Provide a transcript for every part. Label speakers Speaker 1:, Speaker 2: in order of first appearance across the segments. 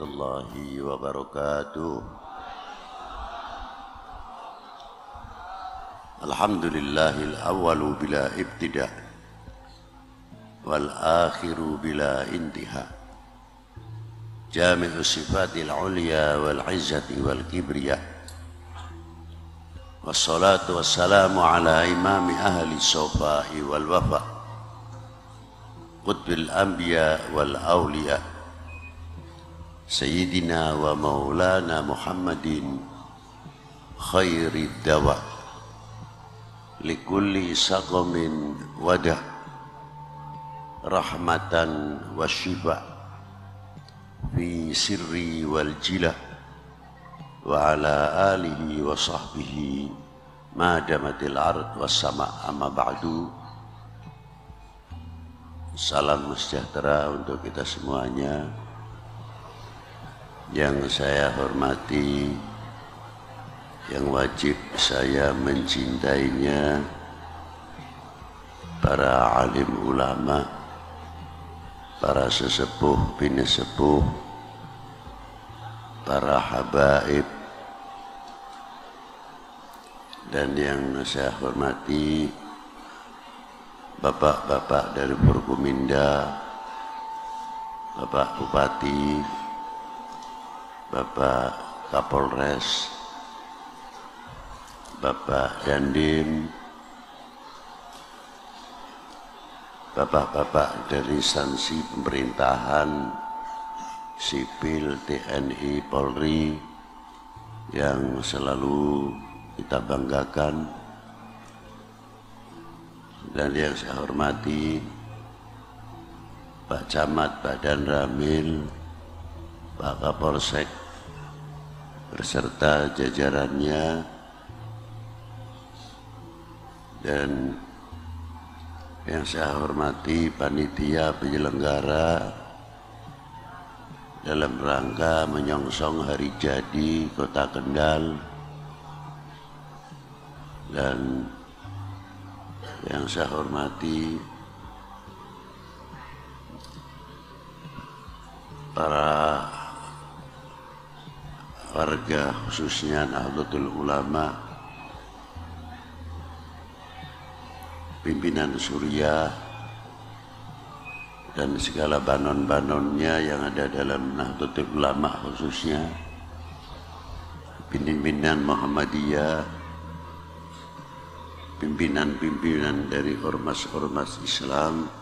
Speaker 1: warahmatullahi wabarakatuh. Alhamdulillahil awwalu bila ibtida wal akhiru bila intiha. Jami'u sifatil ulya wal izzati wal kibriya. Wassalatu wassalamu ala imami ahli sofai wal wafa. Qutbil anbiya wal awliya. Sayyidina wa maulana Muhammadin khairid dawa. Likulli saqamin wadah. Rahmatan wa shifa. Fi sirri wal jilah. Wa ala alihi wa sahbihi ma damatil ard was sama amma ba'du. Salam sejahtera untuk kita semuanya. Yang saya hormati, yang wajib saya mencintainya, para alim ulama, para sesepuh bini sepuh, para habaib, dan yang saya hormati bapak-bapak dari Forkominda, Bapak Bupati, Bapak Kapolres, Bapak Dandim, bapak-bapak dari instansi pemerintahan, sipil, TNI, Polri yang selalu kita banggakan. Dan yang saya hormati Pak Camat, Pak Dan Ramil, Pak Kapolsek beserta jajarannya, dan yang saya hormati panitia penyelenggara dalam rangka menyongsong hari jadi Kota Kendal, dan yang saya hormati para warga khususnya Nahdlatul Ulama, pimpinan Surya, dan segala banon-banonnya yang ada dalam Nahdlatul Ulama, khususnya pimpinan Muhammadiyah, pimpinan-pimpinan dari ormas-ormas Islam,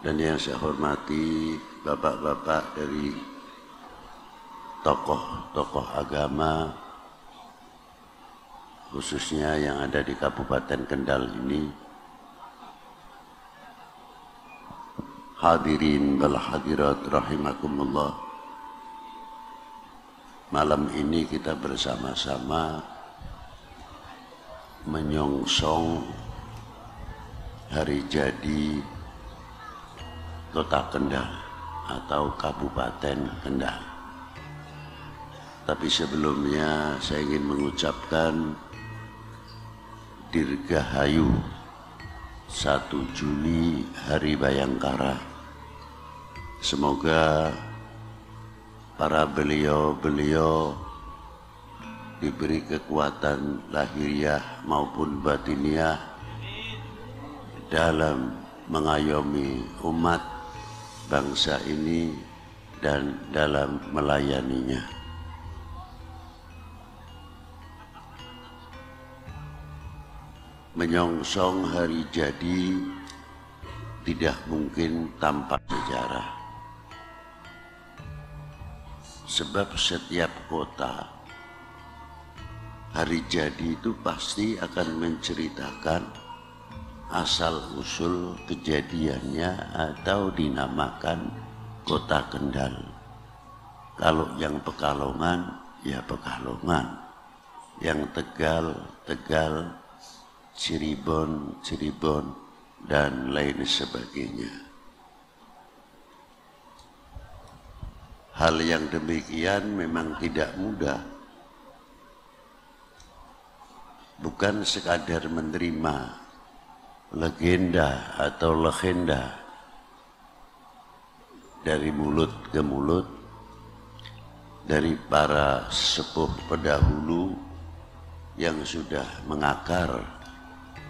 Speaker 1: dan yang saya hormati bapak-bapak dari tokoh-tokoh agama, khususnya yang ada di Kabupaten Kendal ini. Hadirin wal hadirat rahimakumullah. Malam ini kita bersama-sama menyongsong hari jadi Kota Kendal atau Kabupaten Kendal. Tapi sebelumnya saya ingin mengucapkan Dirgahayu 1 Juli Hari Bayangkara. Semoga para beliau-beliau diberi kekuatan lahiriah maupun batiniah dalam mengayomi umat bangsa ini dan dalam melayaninya. Menyongsong hari jadi tidak mungkin tanpa sejarah. Sebab setiap kota hari jadi itu pasti akan menceritakan asal-usul kejadiannya atau dinamakan Kota Kendal. Kalau yang Pekalongan, ya Pekalongan. Yang Tegal, Tegal, Cirebon, Cirebon, dan lain sebagainya. Hal yang demikian memang tidak mudah. Bukan sekadar menerima legenda atau legenda dari mulut ke mulut dari para sepuh pendahulu yang sudah mengakar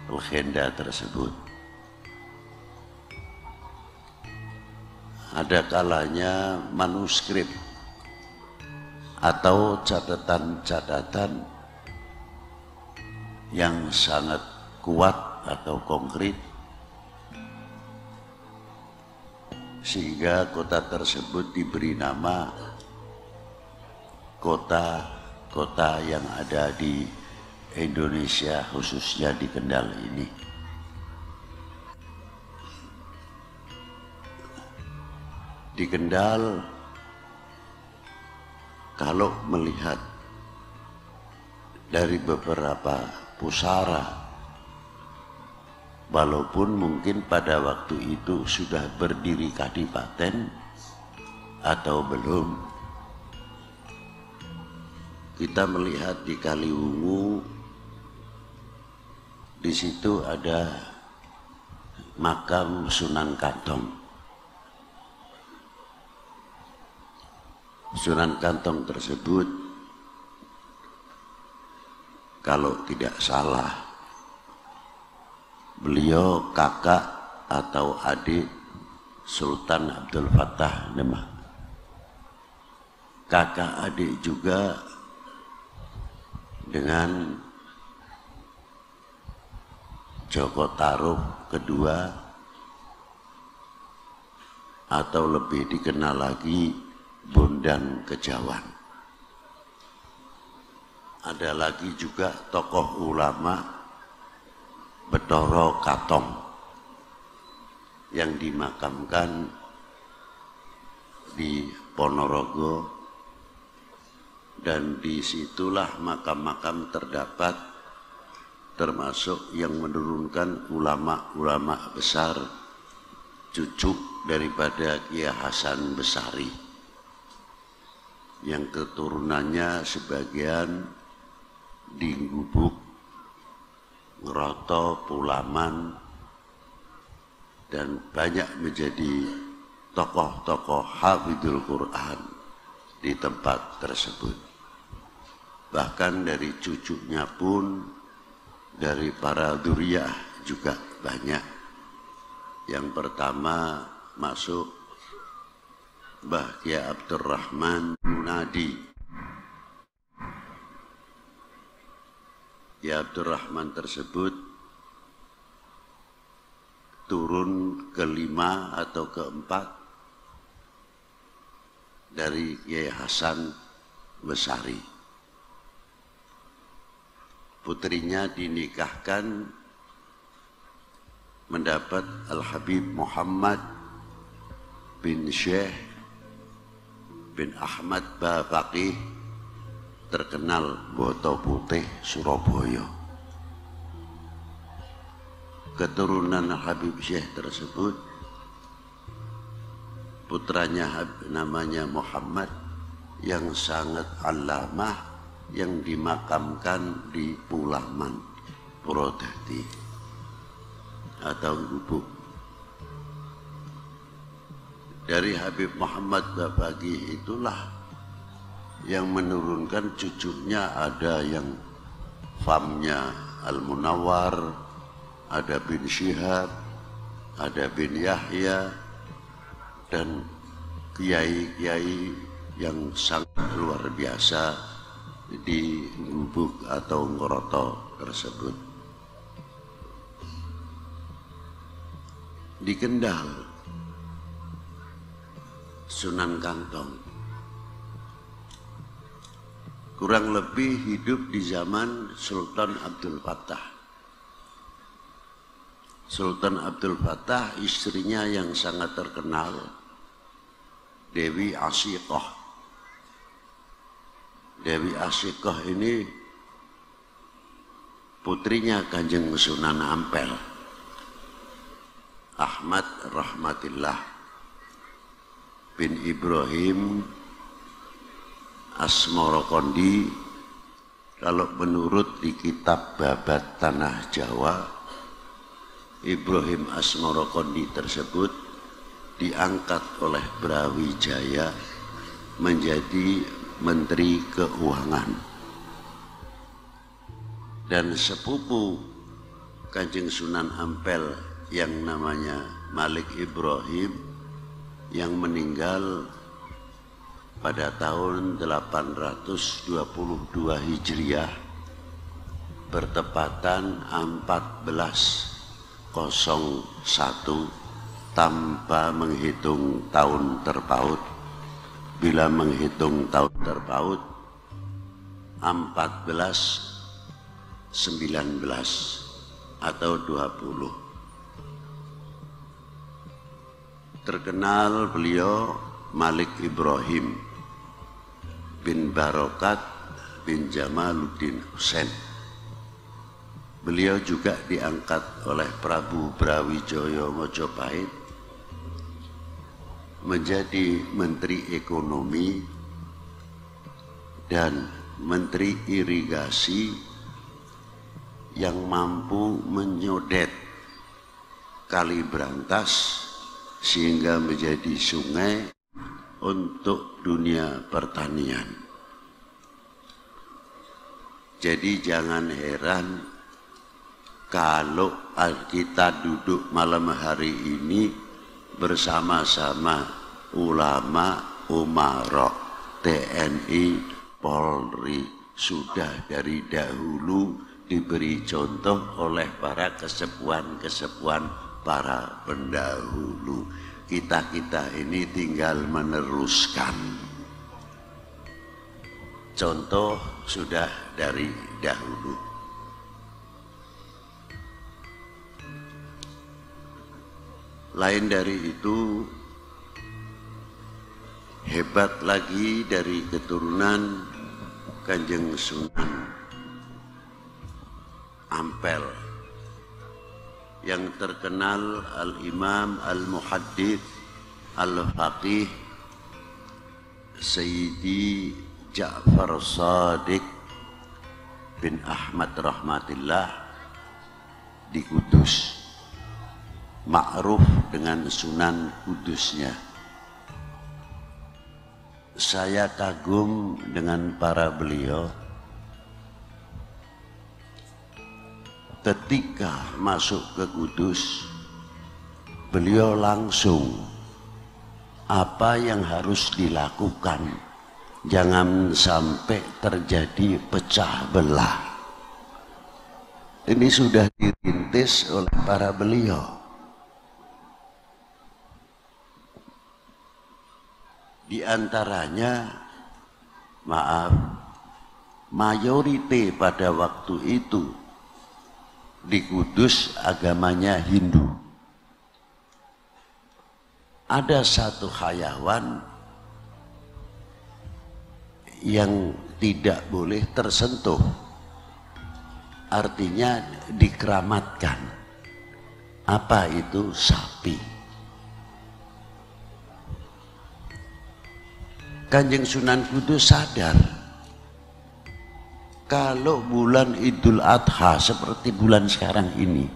Speaker 1: legenda tersebut. Ada kalanya manuskrip atau catatan-catatan yang sangat kuat atau konkret sehingga kota tersebut diberi nama kota-kota yang ada di Indonesia, khususnya di Kendal ini. Di Kendal, kalau melihat dari beberapa pusara, walaupun mungkin pada waktu itu sudah berdiri kadipaten atau belum, kita melihat di Kaliwungu, di situ ada makam Sunan Kantong. Sunan Kantong tersebut, kalau tidak salah, beliau kakak atau adik Sultan Abdul Fattah Demak. Kakak adik juga dengan Joko Tarub kedua, atau lebih dikenal lagi Bondan Kejawan. Ada lagi juga tokoh ulama Bathara Katong yang dimakamkan di Ponorogo, dan disitulah makam-makam terdapat, termasuk yang menurunkan ulama-ulama besar, cucu daripada Kiai Hasan Besari, yang keturunannya sebagian di Gubuk, Ngeroto, Pulaman, dan banyak menjadi tokoh-tokoh hafidhul Quran di tempat tersebut. Bahkan dari cucunya pun, dari para dzurriyyah juga banyak. Yang pertama masuk Mbah Kiai Abdurrahman Munadi. Kiai Abdurrahman tersebut turun kelima atau keempat dari Kiai Hasan Besari. Putrinya dinikahkan mendapat Al-Habib Muhammad bin Syekh bin Ahmad Bafaqih, terkenal Boto Putih, Surabaya. Keturunan Habib Syekh tersebut, putranya namanya Muhammad, yang sangat alamah, yang dimakamkan di Pulaman, Purwodadi atau Gubuk. Dari Habib Muhammad Bafaqih itulah yang menurunkan cucunya, ada yang famnya Al-Munawwar, ada bin Syihab, ada bin Yahya, dan kiai-kiai yang sangat luar biasa di Gubuk atau Ngeroto tersebut. Di Kendal, Sunan Kantong kurang lebih hidup di zaman Sultan Abdul Fattah. Sultan Abdul Fattah, istrinya yang sangat terkenal, Dewi Ashiqah. Dewi Ashiqah ini putrinya Kanjeng Sunan Ampel, Ahmad Rahmatillah bin Ibrahim Asmorokondi. Kalau menurut di kitab Babat Tanah Jawa, Ibrahim Asmorokondi tersebut diangkat oleh Brawijaya menjadi Menteri Keuangan. Dan sepupu Kanjeng Sunan Ampel yang namanya Malik Ibrahim yang meninggal pada tahun 822 Hijriah bertepatan 1401 tanpa menghitung tahun terpaut. Bila menghitung tahun terpaut 1419 atau 20. Terkenal beliau Malik Ibrahim bin Barokat bin Jamaluddin Husain. Beliau juga diangkat oleh Prabu Brawijaya Mojopahit menjadi Menteri Ekonomi dan Menteri Irigasi yang mampu menyodet Kali Brantas sehingga menjadi sungai untuk dunia pertanian. Jadi jangan heran kalau kita duduk malam hari ini bersama-sama ulama, umarok, TNI, Polri sudah dari dahulu diberi contoh oleh para kesepuan-kesepuan para pendahulu. Kita ini tinggal meneruskan. Contoh sudah dari dahulu. Lain dari itu, hebat lagi dari keturunan Kanjeng Sunan Ampel yang terkenal Al-Imam Al-Muhaddits Al-Faqih Sayyidi Ja'far Shadiq bin Ahmad Rahmatillah di Kudus, ma'ruf dengan Sunan Kudusnya. Saya kagum dengan para beliau. Ketika masuk ke Kudus, beliau langsung apa yang harus dilakukan, jangan sampai terjadi pecah belah. Ini sudah dirintis oleh para beliau. Di antaranya, mayoritas pada waktu itu di Kudus agamanya Hindu. Ada satu hayawan yang tidak boleh tersentuh, artinya dikeramatkan. Apa itu? Sapi. Kanjeng Sunan Kudus sadar kalau bulan Idul Adha seperti bulan sekarang ini,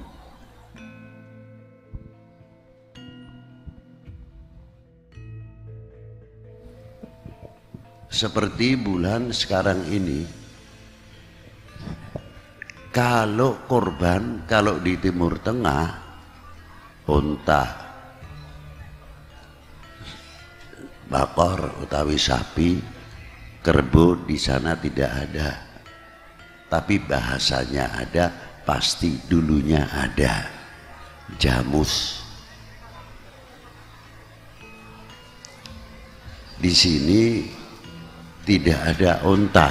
Speaker 1: kalau korban, kalau di Timur Tengah unta, bakor utawi sapi, kerbau di sana tidak ada. Tapi bahasanya ada, pasti dulunya ada. Jamus. Di sini tidak ada unta,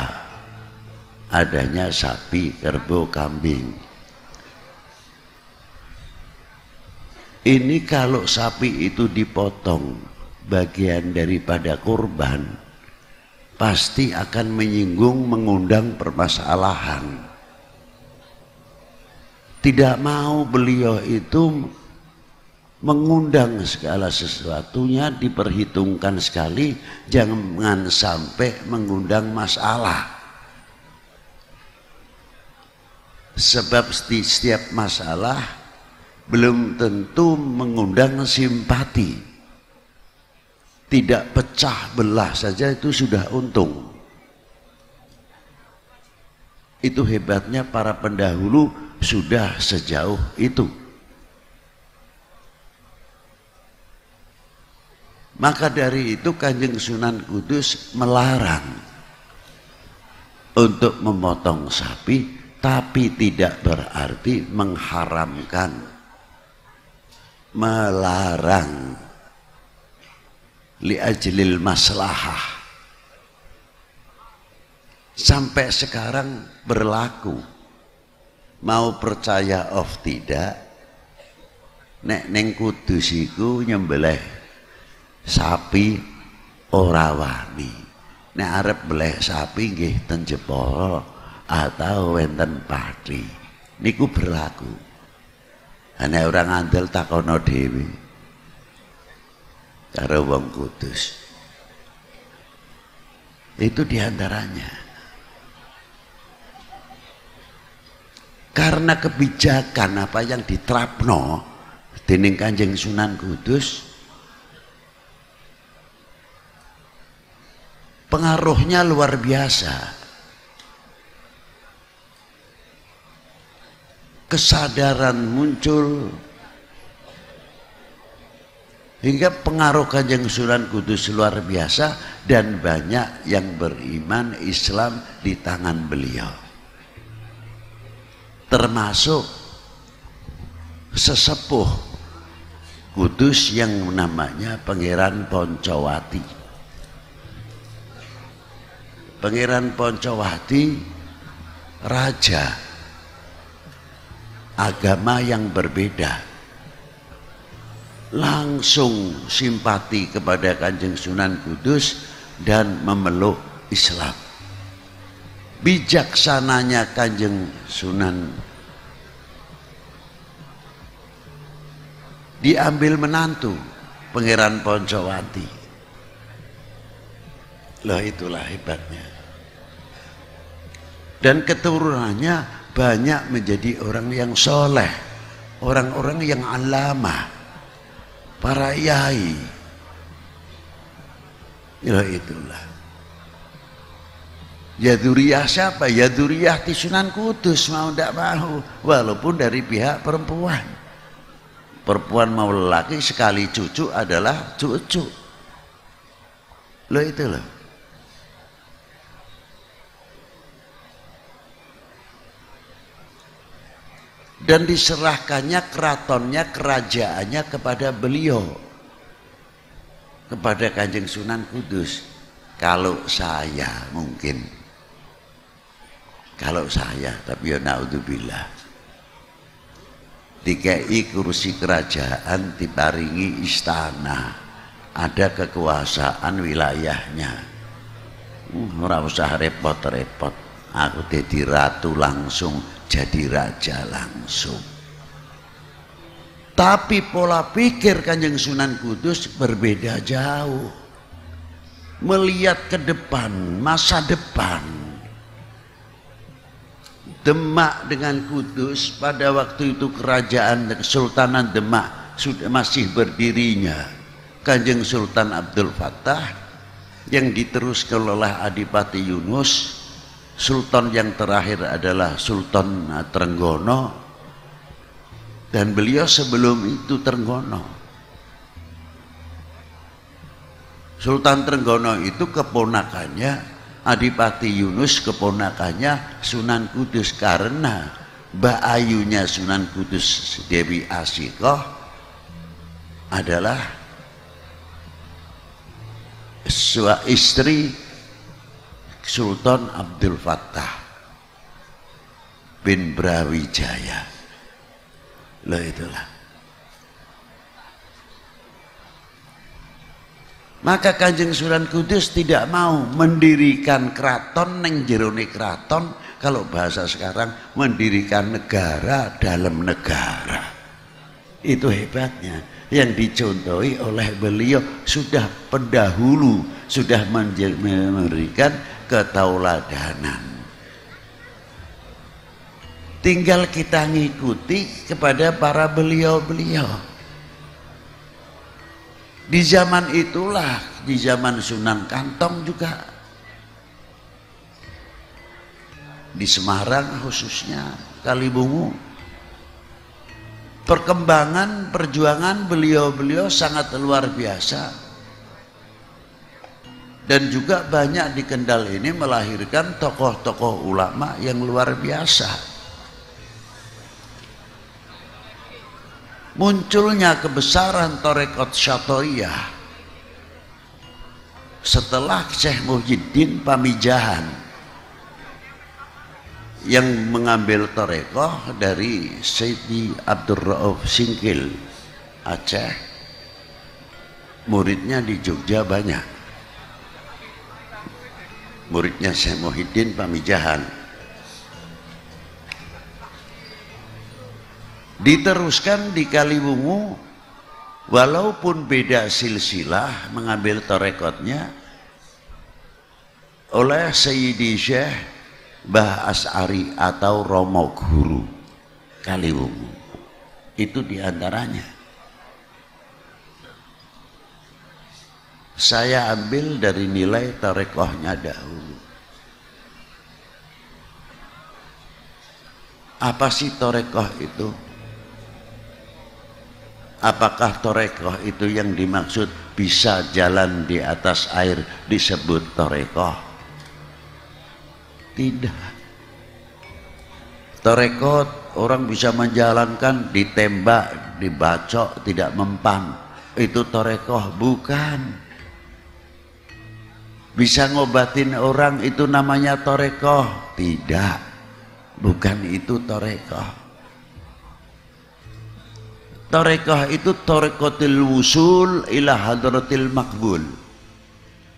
Speaker 1: adanya sapi, kerbau, kambing. Ini kalau sapi itu dipotong bagian daripada kurban, pasti akan menyinggung, mengundang permasalahan. Tidak mau beliau itu mengundang segala sesuatunya, diperhitungkan sekali, jangan sampai mengundang masalah. Sebab setiap masalah belum tentu mengundang simpati. tidak pecah belah saja itu sudah untung. Itu hebatnya para pendahulu sudah sejauh itu. Maka dari itu Kanjeng Sunan Kudus melarang untuk memotong sapi, tapi tidak berarti mengharamkan, melarang li ajlil maslahah. Sampai sekarang berlaku, mau percaya of tidak, nek neng Kudus iku nyembelih sapi ora wani, nek arep beleh sapi nggih ten Jepara atau wenten Pati, niku berlaku. Ana orang ngandel takono dhewe karo wong Kudus. Itu diantaranya. Karena kebijakan apa yang diterapno dening Kanjeng Sunan Kudus, pengaruhnya luar biasa. Kesadaran muncul hingga pengaruh Kanjeng Sunan Kudus luar biasa, dan banyak yang beriman Islam di tangan beliau. Termasuk sesepuh Kudus yang namanya Pangeran Poncowati. Pangeran Poncowati raja agama yang berbeda, langsung simpati kepada Kanjeng Sunan Kudus dan memeluk Islam. Bijaksananya Kanjeng Sunan diambil menantu Pangeran Poncowati. Loh, itulah hebatnya. Dan keturunannya banyak menjadi orang yang soleh, orang-orang yang alamah, para yai. Loh, itulah. Ya dzuriyah siapa? Ya dzuriyah di Sunan Kudus, mau tidak mau, walaupun dari pihak perempuan. Perempuan mau lelaki, sekali cucu adalah cucu. Loh, itu loh. Dan diserahkannya keratonnya, kerajaannya kepada beliau, kepada Kanjeng Sunan Kudus. Kalau saya mungkin, kalau saya, tapi ya naudzubillah, dikai kursi kerajaan, diparingi istana, ada kekuasaan wilayahnya, ora usah repot-repot, aku jadi ratu langsung, jadi raja langsung. Tapi pola pikir Kanjeng Sunan Kudus berbeda jauh, melihat ke depan, masa depan. Demak dengan Kudus pada waktu itu kerajaan Kesultanan Demak sudah masih berdirinya Kanjeng Sultan Abdul Fattah, yang diteruskan oleh Adipati Yunus. Sultan yang terakhir adalah Sultan Trenggono, dan beliau sebelum itu Trenggono. Sultan Trenggono itu keponakannya Adipati Yunus, keponakannya Sunan Kudus, karena mbak ayunya Sunan Kudus, Dewi Asikoh, adalah istri Sultan Abdul Fattah bin Brawijaya. Loh, itulah. Maka Kanjeng Sunan Kudus tidak mau mendirikan keraton neng jerone keraton, kalau bahasa sekarang mendirikan negara dalam negara. Itu hebatnya yang dicontohi oleh beliau, sudah pendahulu, sudah memberikan ketauladanan. Tinggal kita ngikuti kepada para beliau-beliau. Di zaman itulah, di zaman Sunan Kantong juga, di Semarang khususnya, Kalibungu, perkembangan perjuangan beliau-beliau sangat luar biasa. Dan juga banyak di Kendal ini melahirkan tokoh-tokoh ulama yang luar biasa. Munculnya kebesaran Tarekat Syatoiyah setelah Syekh Muhyiddin Pamijahan yang mengambil tarekat dari Sayyidi Abdul Rauf Singkil Aceh. Muridnya di Jogja banyak, muridnya Syekh Muhyiddin Pamijahan. Diteruskan di Kalibungu, walaupun beda silsilah mengambil tarekatnya, oleh Sayyidi Syekh Mbah As'ari atau Romo Guru Kalibungu. Itu diantaranya. Saya ambil dari nilai tarekahnya dahulu. Apa sih tarekah itu? Apakah tarekoh itu yang dimaksud bisa jalan di atas air disebut tarekoh? Tidak. Tarekoh orang bisa menjalankan ditembak, dibacok, tidak mempan. Itu tarekoh bukan. Bisa ngobatin orang itu namanya tarekoh? Tidak. Bukan itu tarekoh. Tarekah itu tarekotil wusul ila hadratil makbul.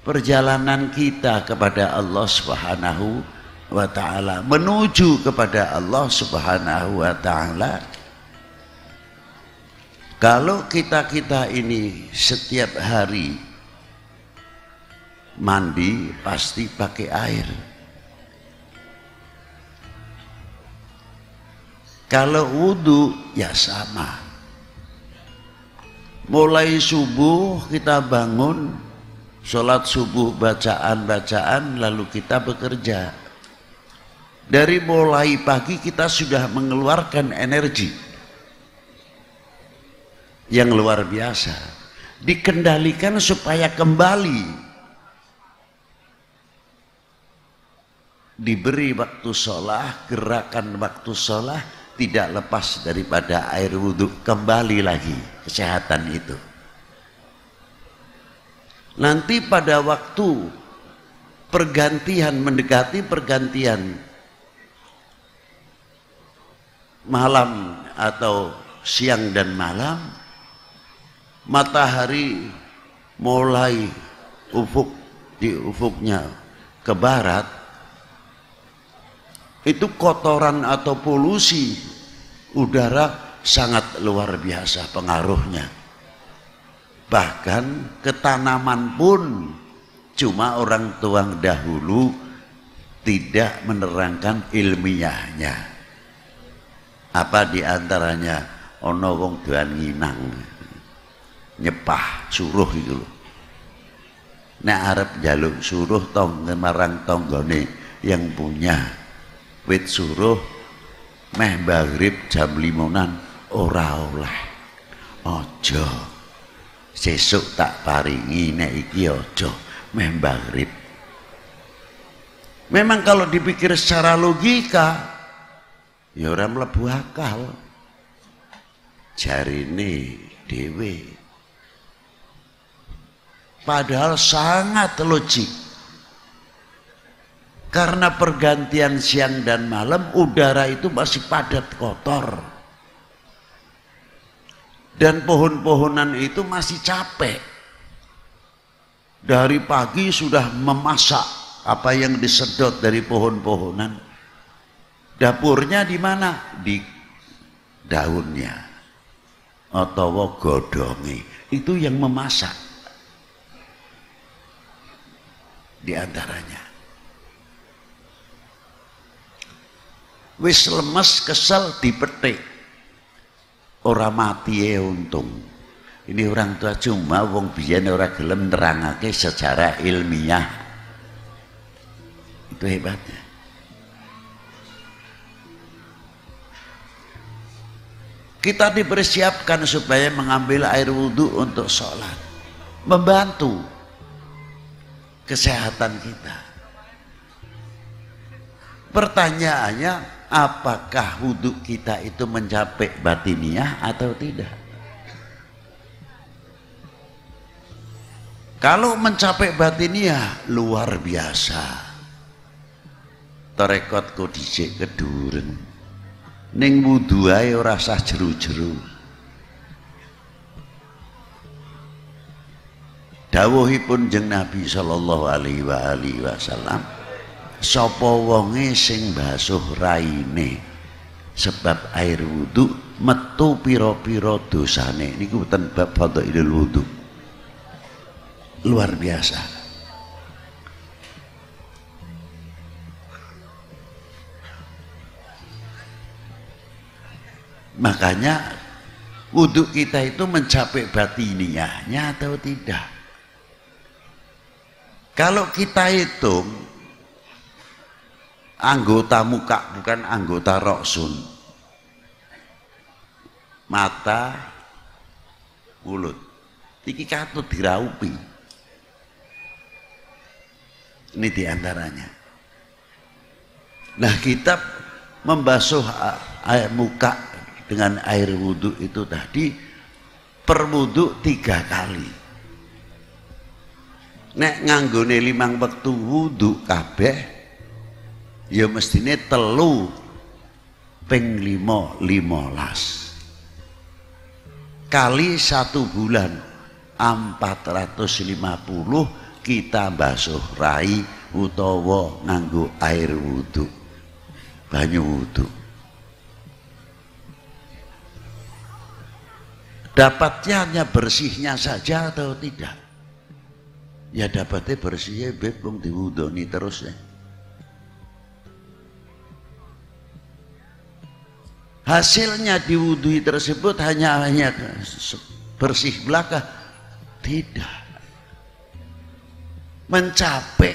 Speaker 1: Perjalanan kita kepada Allah Subhanahu wa ta'ala, menuju kepada Allah Subhanahu wa ta'ala. Kalau kita ini setiap hari mandi pasti pakai air. Kalau wudu ya sama. Mulai subuh kita bangun, sholat subuh, bacaan-bacaan, lalu kita bekerja. Dari mulai pagi kita sudah mengeluarkan energi yang luar biasa. Dikendalikan supaya kembali diberi waktu sholat, gerakan waktu sholat, tidak lepas daripada air wudhu, kembali lagi kesehatan itu. Nanti pada waktu pergantian, mendekati pergantian malam atau siang dan malam, matahari mulai di ufuknya ke barat, itu kotoran atau polusi udara sangat luar biasa pengaruhnya. Bahkan ke tanaman pun cuma orang tua dahulu tidak menerangkan ilmiahnya. Apa diantaranya? Ono wong doan nginang, nyepah suruh itu loh. Nek arep njaluk suruh tong marang tanggane yang punya wit suruh meh maghrib jam 5-an ora oleh. Aja. Sesuk tak paringi nek iki aja meh maghrib. Memang kalau dipikir secara logika ya ora mlebu akal. Jarine dhewe. Padahal sangat logik. Karena pergantian siang dan malam udara itu masih padat kotor. Dan pohon-pohonan itu masih capek. Dari pagi sudah memasak apa yang disedot dari pohon-pohonan. Dapurnya di mana? Di daunnya. Atau godongi. Itu yang memasak. Di antaranya. Wis lemes kesel dipetik, ora mati untung. Ini orang tua cuma wong biyen ora gelem nerangake secara ilmiah. Itu hebatnya. Kita dipersiapkan supaya mengambil air wudhu untuk sholat, membantu kesehatan kita. Pertanyaannya, apakah wudhu kita itu mencapai batiniah atau tidak? Kalau mencapai batiniah, luar biasa. Tarekat kodijek keduren. Ning wudu ae ora sah jeru-jeru. Dawuhipun Jeng Nabi sallallahu alaihi wasallam, sapa wonge sing basuh raine sebab air wudu metu pira-pira dosane. Niku ten bab fadhailul wudu. Luar biasa. Makanya wudhu kita itu mencapai batiniahnya atau tidak. Kalau kita hitung anggota muka, bukan anggota roksun, mata, mulut, iki katut diraupi. Ini diantaranya. Nah, kita membasuh air muka dengan air wudhu itu tadi per wudhu 3 kali. Nek nganggone 5 wektu wudhu kabeh ya mestine 3 ping 5 15 kali 1 bulan 450 kita basuh rai utawa nganggo air wudhu, banyu wudhu. Dapatnya hanya bersihnya saja atau tidak? Ya dapatnya bersihnya bebong diwudoni terus ya. Hasilnya diwudui tersebut hanya bersih belaka? Tidak. Mencapai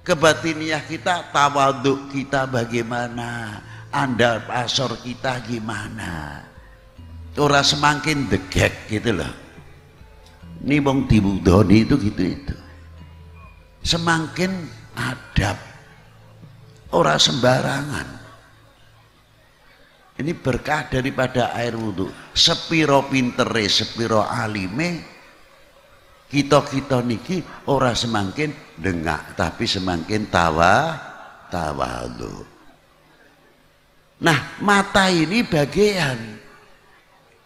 Speaker 1: kebatiniah kita, tawaduk kita bagaimana, andal asor kita gimana. Orang semakin degek gitu loh. Ini wong diwudoni itu gitu itu. Semakin adab. Orang sembarangan. Ini berkah daripada air wudhu. Sepiro pintere, sepiro alime, kita niki orang semakin dengak, tapi semakin tawadhu. Nah, mata ini bagian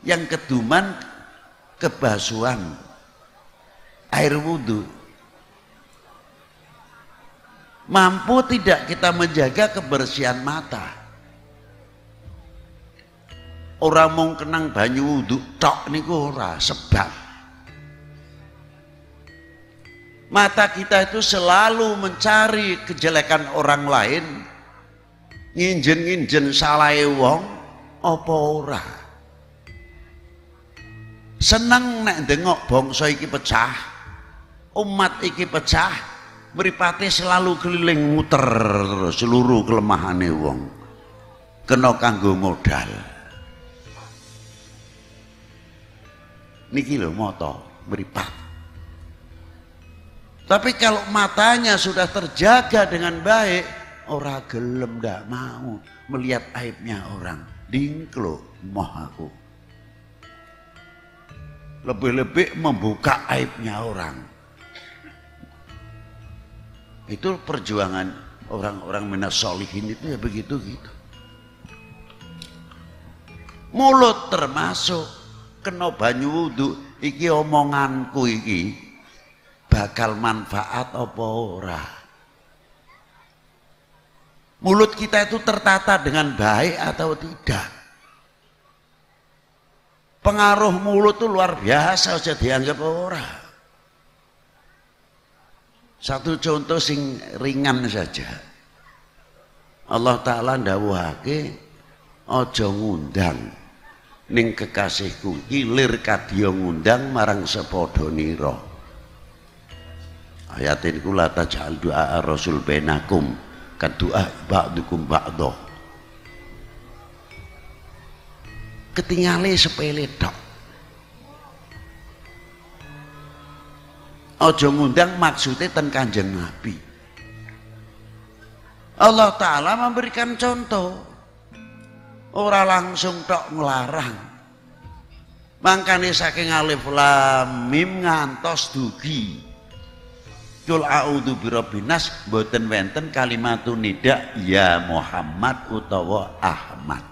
Speaker 1: yang keduman kebasuhan air wudhu. Mampu tidak kita menjaga kebersihan mata? Orang mau kenang banyu wudhu tok niku ora, sebab mata kita itu selalu mencari kejelekan orang lain, nginjen-nginjen salahe wong apa ora. Seneng nek ndengok bangsa iki pecah, umat iki pecah, mripate selalu keliling muter terus seluruh kelemahane wong. Kena kanggo modal. Niki lho mata mripat. Tapi kalau matanya sudah terjaga dengan baik, ora gelem ndak mau melihat aibnya orang. Dingklo moh aku. Lebih-lebih membuka aibnya orang. Itu perjuangan orang-orang minas sholihin itu ya begitu gitu. Mulut termasuk kena banyu wudhu, iki omonganku iki bakal manfaat apa ora. Mulut kita itu tertata dengan baik atau tidak? Pengaruh mulut itu luar biasa, aja dianggap ora. Satu contoh sing ringan saja. Allah Ta'ala ndawuhake aja ngundang ning kekasihku kilir kadya ngundang marang sepadha nira. Ayat ini la taj'al du'a rasul bainakum kadu'a ba'dukum ba'dah. Ketingale sepele tok. Aja ngundang maksudnya ten Kanjeng Nabi. Allah Ta'ala memberikan contoh, ora langsung tok nglarang. Mangkane saking alif lam mim ngantos dugi Qul a'udzu birabbin nas mboten wenten kalimatun nida ya Muhammad utawa Ahmad.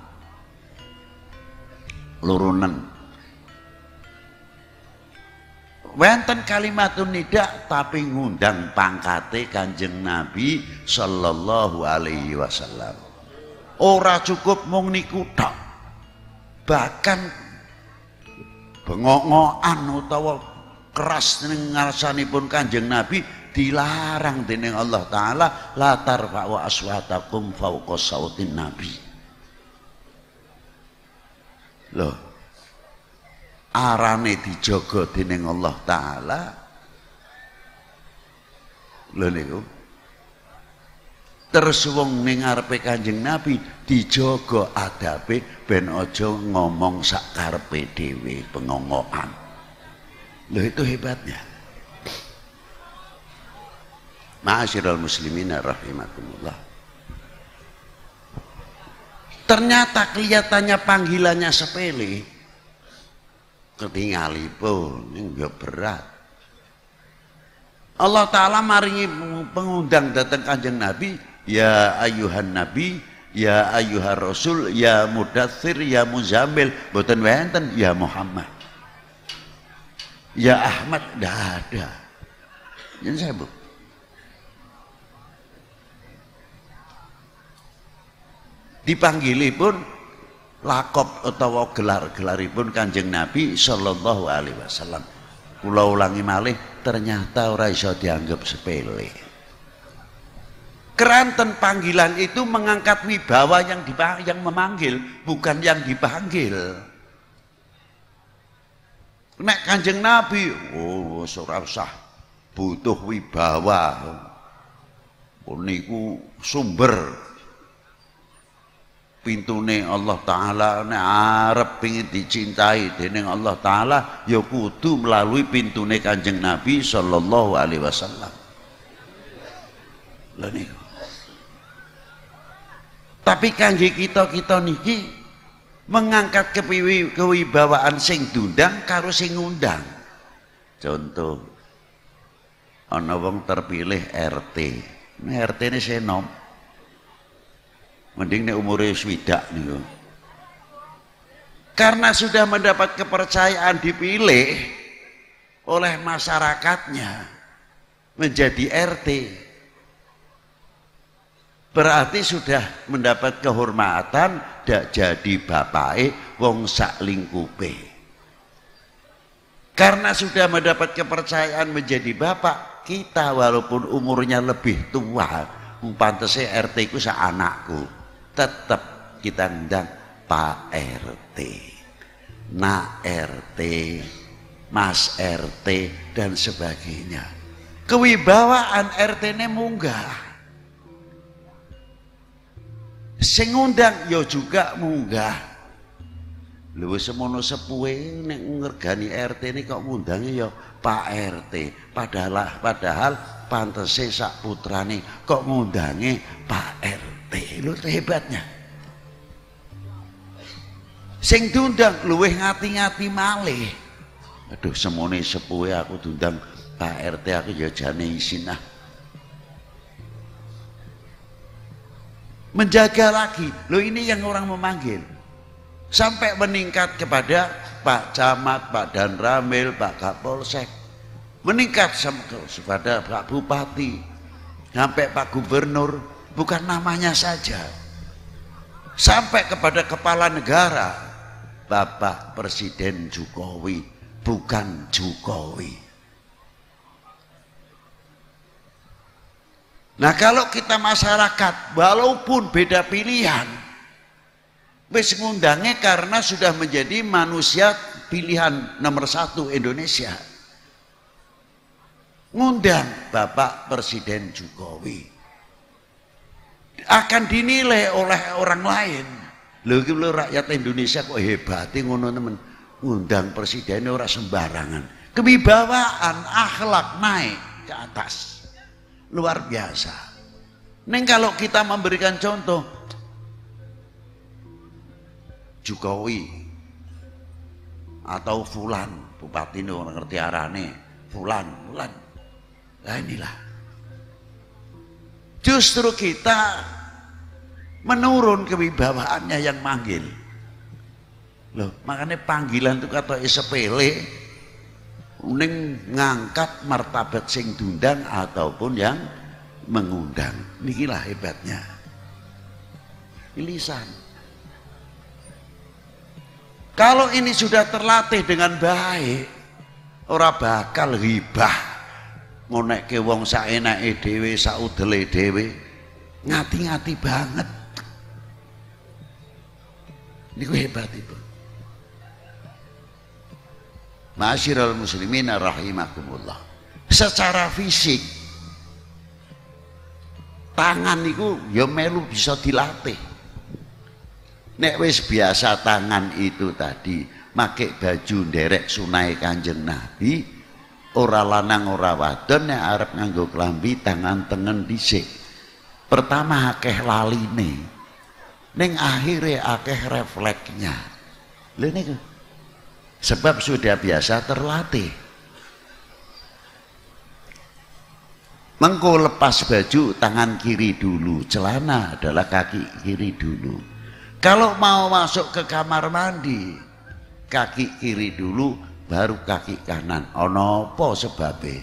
Speaker 1: Lurunen wenten kalimatun nida tapi ngundang pangkate Kanjeng Nabi sallallahu alaihi wasallam. Ora cukup mung niku tok. Bahkan bengok-ngokan utawa keras ning ngarsanipun Kanjeng Nabi dilarang dening Allah Ta'ala, la tarfa'u aswatakum fawqa sautin nabi. Loh, arane dijaga dening Allah Ta'ala. Lho niku. Terus wong ning ngarepe Kanjeng Nabi dijaga adabe ben aja ngomong sak karepe dhewe pengongokan. Lho itu hebatnya. Ma'asyiral muslimin rahimakumullah. Ternyata kelihatannya panggilannya sepele. Ketinggalipun ini berat. Allah Ta'ala maringi pengundang datang Kanjeng Nabi, ya ayuhan nabi, ya ayuhan rasul, ya mudaththir, ya muzammil, boten wenten ya Muhammad. Ya Ahmad ndak ada. Yang saya bu. Dipanggilipun lakop utawa gelar-gelaripun Kanjeng Nabi sallallahu alaihi wasallam. Kula ulangi malih, ternyata ora iso dianggap sepele. Keranten panggilan itu mengangkat wibawa yang memanggil, bukan yang dipanggil. Nek Kanjeng Nabi, oh ora usah butuh wibawa. Niku sumber pintune Allah Ta'ala nek arep pengin dicintai dening Allah Ta'ala ya kudu melalui pintune Kanjeng Nabi sallallahu alaihi wasallam. Lha niku. Tapi kangge kita-kita niki mengangkat kewibawaan sing diundang karo sing ngundang. Contoh ana wong terpilih RT. Nek RT ne senom mending nek umure swidak niku. Karena sudah mendapat kepercayaan dipilih oleh masyarakatnya menjadi RT. Berarti sudah mendapat kehormatan dak jadi bapake wong sak lingkupe. Karena sudah mendapat kepercayaan menjadi bapak, kita walaupun umurnya lebih tua, pantese RT ku sak anakku. Tetap kita ndang Pak RT, Nak RT, Mas RT dan sebagainya. Kewibawaan RT ne munggah. Sing ngundang yo juga munggah. Lho semono sepuhe nek ngergani RT ini kok ngundangi yo Pak RT. Padahal pantese sak putrane kok ngundangi Pak RT. Lho hebatnya. Sing diundang luwih ngati-ngati malih. Aduh semone sepuhe aku diundang Pak RT aku ya jane isin ah. Menjaga lagi. Loh ini yang orang memanggil. Sampai meningkat kepada Pak Camat, Pak Danramil, Pak Kapolsek. Meningkat kepada Pak Bupati. Sampai Pak Gubernur. Bukan namanya saja. Sampai kepada kepala negara. Bapak Presiden Jokowi. Bukan Jokowi. Nah kalau kita masyarakat walaupun beda pilihan Wis ngundangnya karena sudah menjadi manusia pilihan nomor 1 Indonesia. Ngundang Bapak Presiden Jokowi. Akan dinilai oleh orang lain. Lho iki lho rakyat Indonesia kok hebat ngono temen. Ngundang presiden ora sembarangan. Kewibawaan, akhlak naik ke atas. Luar biasa. Neng kalau kita memberikan contoh Jokowi atau Fulan, bupati ini orang ngerti arane, Fulan. Nah inilah. Justru kita menurun kewibawaannya yang manggil. Loh, makanya panggilan itu kata sepele, ning ngangkat martabat sing diundang ataupun yang mengundang. Nikilah hebatnya. Lisan. Kalau ini sudah terlatih dengan baik, ora bakal ghibah ngonekke wong saenake dhewe, saudele dhewe. Ngati-ngati banget. Niku hebat itu. Ma'asyiral muslimin rahimakumullah. Secara fisik tangan niku ya melu bisa dilatih. Nek wis biasa tangan itu tadi make baju nderek sunai Kanjeng Nabi, ora lanang ora wadon nek arep nganggo klambi tangan tengen dhisik. Pertama akeh laline. Ning akhire akeh refleksnya. Lha niku. Sebab sudah biasa terlatih. Mengko lepas baju tangan kiri dulu, celana adalah kaki kiri dulu. Kalau mau masuk ke kamar mandi, kaki kiri dulu, baru kaki kanan. Ono apa sebabnya?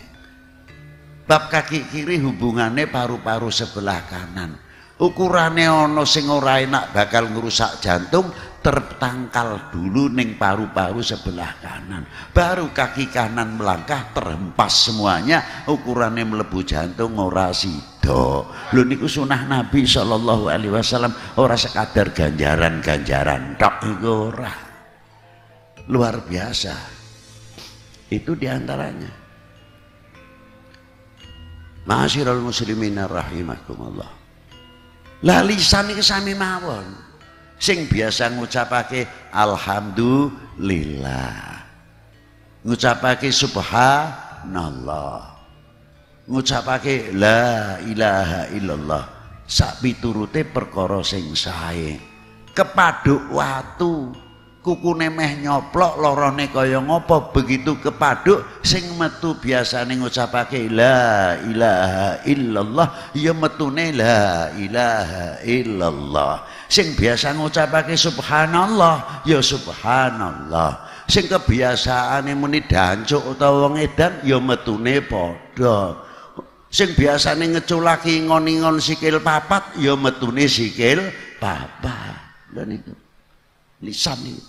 Speaker 1: Bab kaki kiri hubungannya paru-paru sebelah kanan. Ukurannya ono sing ora enak bakal ngerusak jantung, tertangkal dulu ning paru-paru sebelah kanan. Baru kaki kanan melangkah terhempas semuanya, ukurannya melebu jantung ora sida. Lho niku sunah Nabi sallallahu alaihi wasallam, ora sekadar ganjaran-ganjaran tok iku ora. Luar biasa. Itu diantaranya. Ma'asyiral muslimin rahimakumullah. Lah lisan iki sami mawon. Sing biasa ngucapake alhamdulillah, ngucapake subhanallah, ngucapake la ilaha illallah, sak piturute perkara sing sae. Kepaduk watu, kukune meh nyoplok, lorone kaya ngopo, begitu kepaduk sing metu biasane ngucapake la ilaha illallah, ya metune la ilaha illallah. Sing biasa ngucapake subhanallah, ya subhanallah. Sing kebiasaane muni dancuk utawa wong edan, ya metune padha. Sing biasane ngeculaki ngon-ngon sikil papat, ya metune sikil papat. Dan itu lisan itu.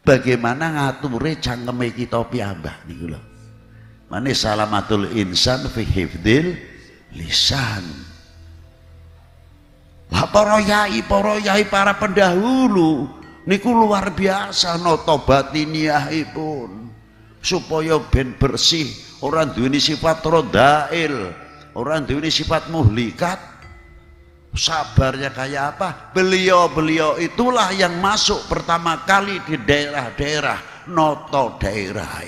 Speaker 1: Bagaimana ngature cangkeme kita piyambak niku lho. Mane salamatul insan fi hifdzil lisan. Lah para yai para pendahulu niku luar biasa nata batiniyahipun supaya ben bersih, ora duweni sifat rodhail, ora duweni sifat muhlikat. Sabarnya kayak apa? Beliau itulah yang masuk pertama kali di daerah-daerah noto daerah.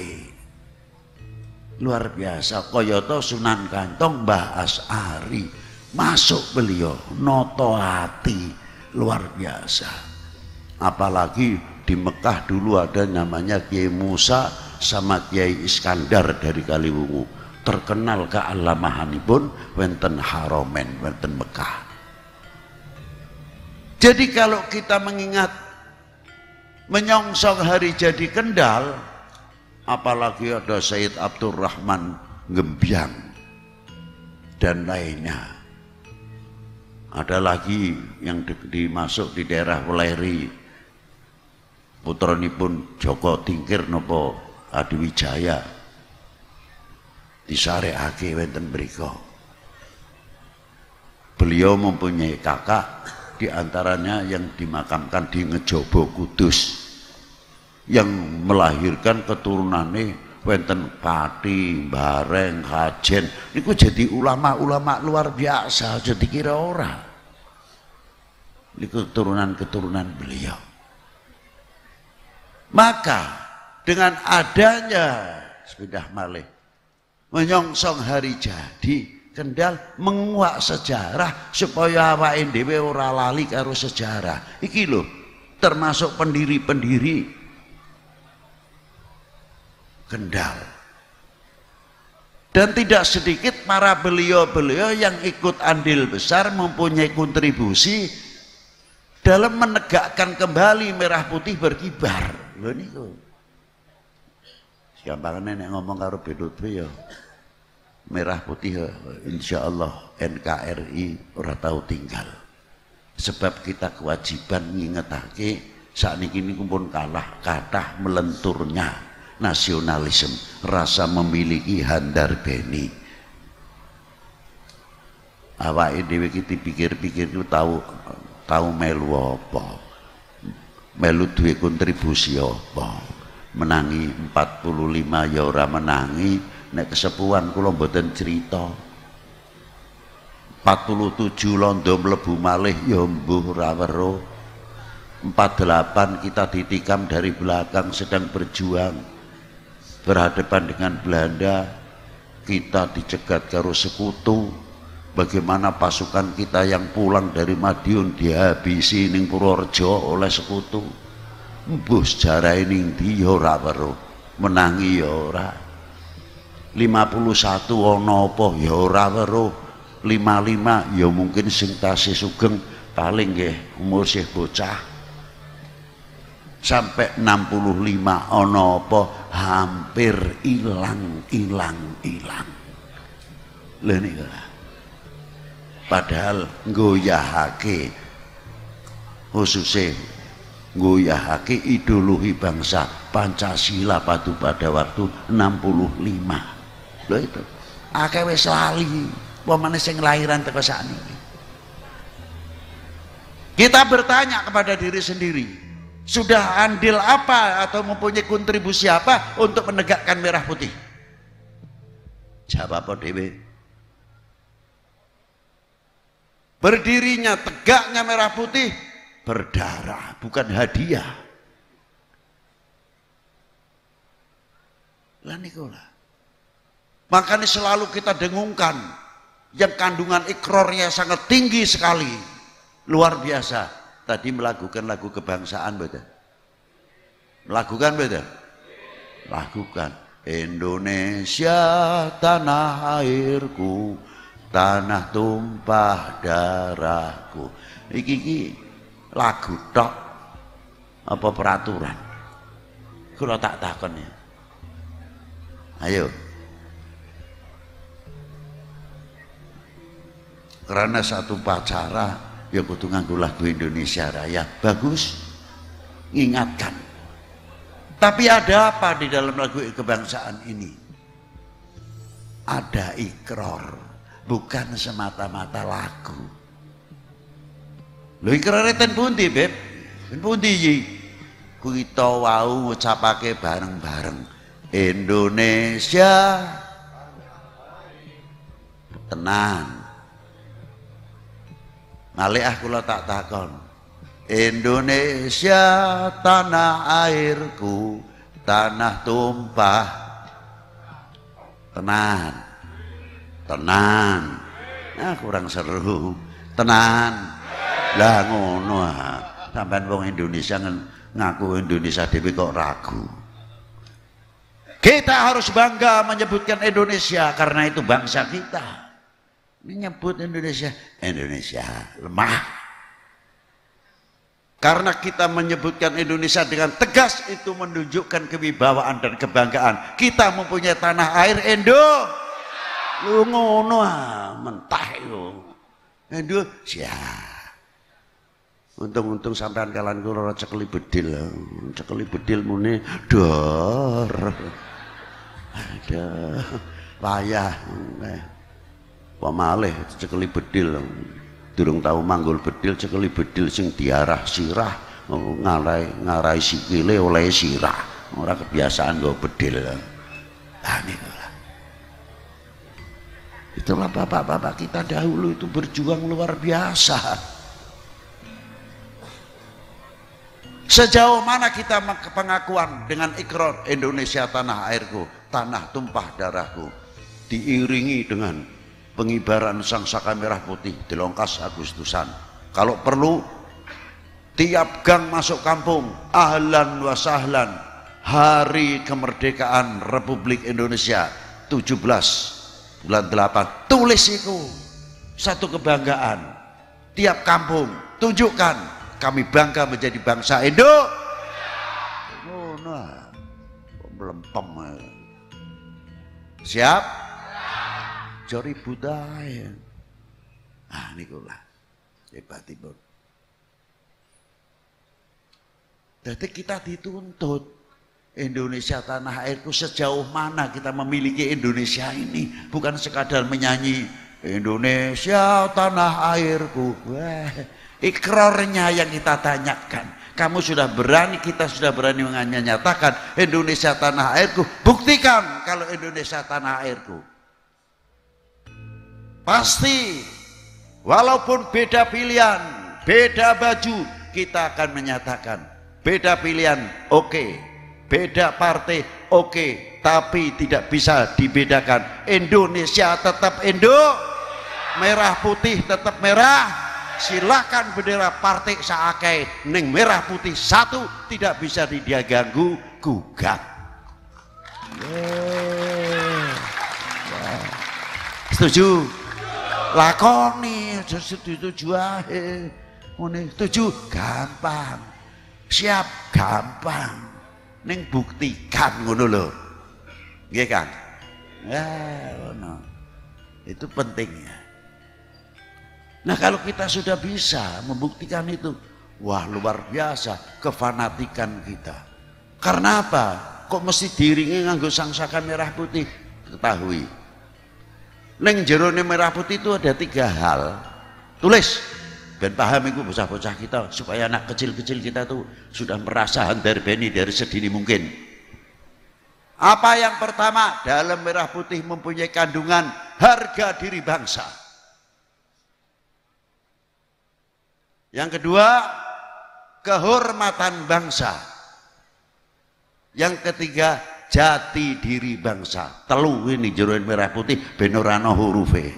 Speaker 1: Luar biasa. Kayata Sunan Kantong Mbah Asy'ari masuk beliau noto hati, luar biasa. Apalagi di Mekah dulu ada namanya Kiai Musa sama Kiai Iskandar dari Kaliwungu, terkenal kealamahanipun wenten Haromen, wenten Mekah. Jadi kalau kita mengingat menyongsong hari jadi Kendal, apalagi ada Sayyid Abdurrahman Gembyang dan lainnya, ada lagi yang dimasuk di daerah Weleri, putranipun Joko Tingkir nopo Adiwijaya disarekake wonten mriku. Beliau mempunyai kakak di antaranya yang dimakamkan di Ngejobo Kudus, yang melahirkan keturunannya wenten Pati, Bareng, Kajen, niku jadi ulama-ulama luar biasa, jadi kira ora. Niku keturunan-keturunan beliau. Maka dengan adanya sepeda malih menyongsong hari jadi, Kendal menguak sejarah supaya awake dhewe ora lali karo sejarah. Iki lho, termasuk pendiri-pendiri Kendal. Dan tidak sedikit para beliau-beliau yang ikut andil besar mempunyai kontribusi dalam menegakkan kembali merah putih berkibar. Lho niku. Gampangane nek ngomong karo Bedut ya. Merah putih insya Allah NKRI ora tahu tinggal. Sebab kita kewajiban ngingetake sakniki niku pun kalah kathah melenturnya nasionalisme, rasa memiliki handar beni. Awake dhewe iki dipikir-pikir ku tahu melu apa? Melu duwe kontribusi apa? Menangi 45 ya ora menangi. Nek kesepuhan kula mboten cerita. 47 londo mlebu malih ya mbuh ora weruh. 48 kita ditikam dari belakang sedang berjuang berhadapan dengan Belanda, kita dicegat karo sekutu. Bagaimana pasukan kita yang pulang dari Madiun dihabisi ning Purworejo oleh sekutu. Mbuh sejarah ning ndi ya ora weruh, menangi ya ora. 51 ana apa ya ora weruh. 55 ya mungkin sing tasih sugeng paling nggih umur sih bocah. Sampai 65 ana apa hampir ilang. Lha niku. Padahal nggoyahake khususnya nggoyahake ideologi bangsa Pancasila pada waktu 65. Lho itu akeh wis lali pemane sing lahiran teko sakniki. Kita bertanya kepada diri sendiri, sudah andil apa atau mempunyai kontribusi apa untuk menegakkan merah putih? Jawab apa dhewe? Berdirinya tegaknya merah putih berdarah, bukan hadiah. Lah niku lah. Makanya selalu kita dengungkan yang kandungan ikrornya sangat tinggi sekali, luar biasa. Tadi melakukan lagu kebangsaan betul, melakukan betul, lakukan. Indonesia tanah airku, tanah tumpah darahku. Iki lagu tok apa peraturan? Kalau tak takon ya. Ayo. Karena satu upacara ya kudu nganggo lagu Indonesia Raya, bagus, ingatkan. Tapi ada apa di dalam lagu kebangsaan ini? Ada ikrar, bukan semata-mata lagu. Lho ikrare ten pundi, Beb? Ten pundi iki? Kita wau ngucapake bareng-bareng. Indonesia tenan. Malih kula tak takon. Indonesia tanah airku, tanah tumpah. Tenan. Tenan. Nah, kurang seru. Tenan. Lah ngono ah. Sampeyan wong Indonesia ngaku Indonesia dhewe kok ragu. Kita harus bangga menyebutkan Indonesia karena itu bangsa kita. Menyebut Indonesia lemah. Karena kita menyebutkan Indonesia dengan tegas itu menunjukkan kewibawaan dan kebanggaan. Kita mempunyai tanah air lu ngono mentah itu. Indonesia. Untung-untung sampean kalan kula cekeli bedil. Cekeli bedil mune dor. Ada payah. Pamalih cekeli bedil durung tahu manggul bedil cekeli bedil sing diarah sirah ngarai sikile oleh sirah ora kebiasaan nggo bedil. Nah niku lah. Itulah bapak-bapak kita dahulu itu berjuang luar biasa. Sejauh mana kita pengakuan dengan ikrar Indonesia tanah airku, tanah tumpah darahku, diiringi dengan pengibaran sangsaka merah putih di Longkas Agustusan. Kalau perlu tiap gang masuk kampung, ahlan wa sahlan, hari kemerdekaan Republik Indonesia 17 bulan 8, tulis itu satu kebanggaan. Tiap kampung tunjukkan kami bangga menjadi bangsa Indo. Oh, nah, melempem. Siap? Jori budaya. Ah, nikulah hebatipun. Jadi kita dituntut Indonesia tanah airku, sejauh mana kita memiliki Indonesia ini, bukan sekadar menyanyi Indonesia tanah airku. Wah, ikrarnya yang kita tanyakan. Kamu sudah berani, kita sudah berani menyatakan Indonesia tanah airku. Buktikan kalau Indonesia tanah airku. Pasti walaupun beda pilihan, beda baju, kita akan menyatakan beda pilihan oke, beda partai oke, tapi tidak bisa dibedakan. Indonesia tetap Indo, merah putih tetap merah. Silakan bendera partai saake neng merah putih satu, tidak bisa diganggu gugat. Setuju? Lakoni setuju ae. Setuju? Gampang. Siap, gampang. Neng buktikan ngono lho. Nggih, Kang. Ya, ngono. Itu pentingnya. Nah, kalau kita sudah bisa membuktikan itu, wah luar biasa kefanatikan kita. Karena apa? Kok mesti diiringi nganggo sangsaka merah putih? Ketahui, neng jerone merah putih itu ada 3 hal. Tulis dan paham itu bocah-bocah kita, supaya anak kecil-kecil kita tuh sudah merasa handarbeni dari sedini mungkin. Apa yang pertama? Dalam merah putih mempunyai kandungan harga diri bangsa. Yang kedua, kehormatan bangsa. Yang ketiga, jati diri bangsa. Telu ini jeroen merah putih benorano hurufe.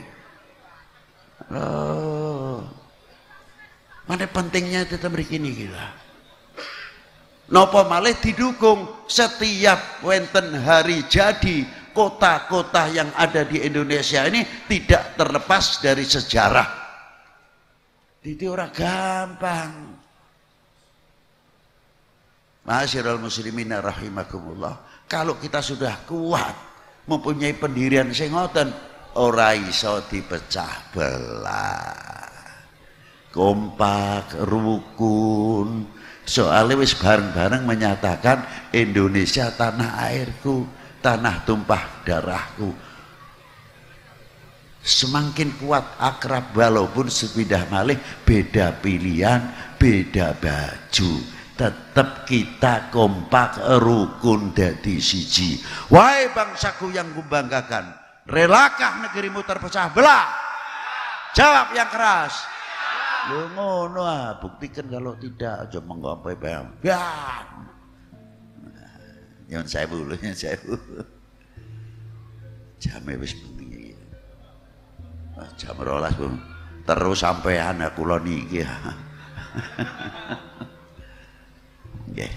Speaker 1: Oh, mana pentingnya tetap begini gila. Nopo malih didukung setiap wenten hari jadi kota-kota yang ada di Indonesia ini tidak terlepas dari sejarah. Itu orang gampang. Ma'asyiral muslimin rahimakumullah. Kalau kita sudah kuat mempunyai pendirian sing ngoten, ora iso dipecah belah. Kompak, rukun. Soalnya wis bareng-bareng menyatakan Indonesia tanah airku, tanah tumpah darahku. Semakin kuat akrab walaupun sepindah malih beda pilihan, beda baju, tetap kita kompak rukun dadi siji. Wahai bangsaku yang kubanggakan, relakah negerimu terpecah belah? Jawab yang keras. Lho ngono ah, buktikan kalau tidak aja menggapai bang. Nyon sewu lho, nyon sewu. Jame wis bengi. Jam 12 Bung. Terus sampean kula niki. Nggih.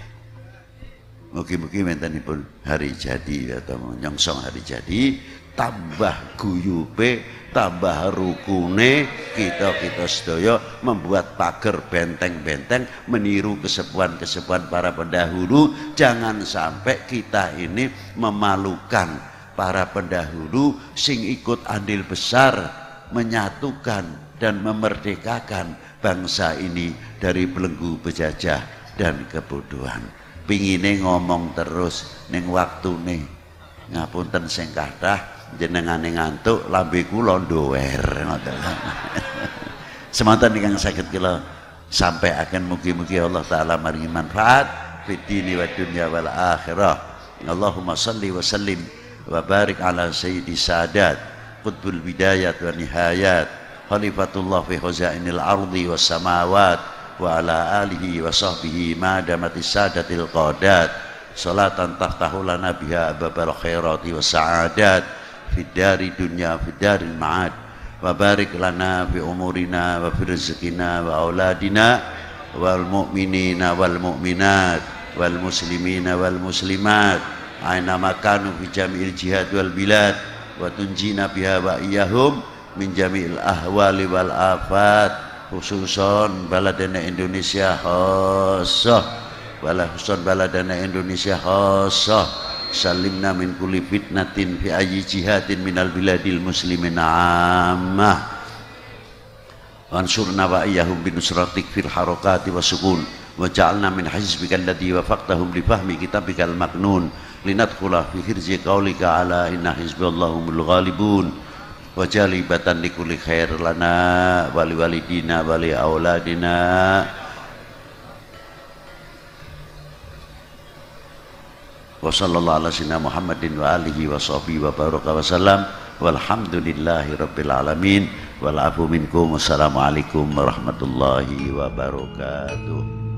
Speaker 1: Mugi-mugi mentenipun hari jadi atau nyongsong hari jadi, tambah guyupe, tambah rukune kita sedaya membuat pagar benteng-benteng meniru kesepuhan-kesepuhan para pendahulu. Jangan sampai kita ini memalukan para pendahulu sing ikut andil besar menyatukan dan memerdekakan bangsa ini dari belenggu penjajah dan kebodohan. Pingine ngomong terus ning waktune, ngapunten sing kathah jenengane ngantuk lambe kula ndower ngoten. Semantan ingkang saged kula sampaiaken mugi-mugi Allah taala maringi manfaat fid dini wad dunya wal akhirah. Allahumma shalli wa sallim wa barik ala sayyidi sadat qutbul bidayat wa nihayat khalifatullah fi khazainil ardi was samawat wa ala alihi wa sahbihi ma damatis sadatil qadat salatan tahtahu lana biha babal khairati was sa'adat fid dari dunya fid daril ma'ad wa barik lana fi umurina wa fi rizqina wa auladina wal mu'minina wal mu'minat wal muslimina wal muslimat aina makanu fi jami'il jihad wal bilad wa tunjina biha wa iyahum min jami'il ahwali wal afat khususon baladana Indonesia khassah wala khususon baladana Indonesia khassah salimna min kulli fitnatin fi ayyi jihadin minal biladil muslimin ammah wansurna wa iyyahum binusratik fil harakati wasukun wa ja'alna min hizbika alladhi wafaqtahum li fahmi kitabikal maknun linadkhula fi hirzi qaulika ala inna hizballahumul ghalibun wa jalibatan likulli khair lana wali walidina wali auladina wa sallallahu ala sayyidina Muhammadin wa alihi wa sahbihi wa baraka wa sallam walhamdulillahi rabbil alamin wal afu minkum wassalamu alaikum warahmatullahi wabarakatuh.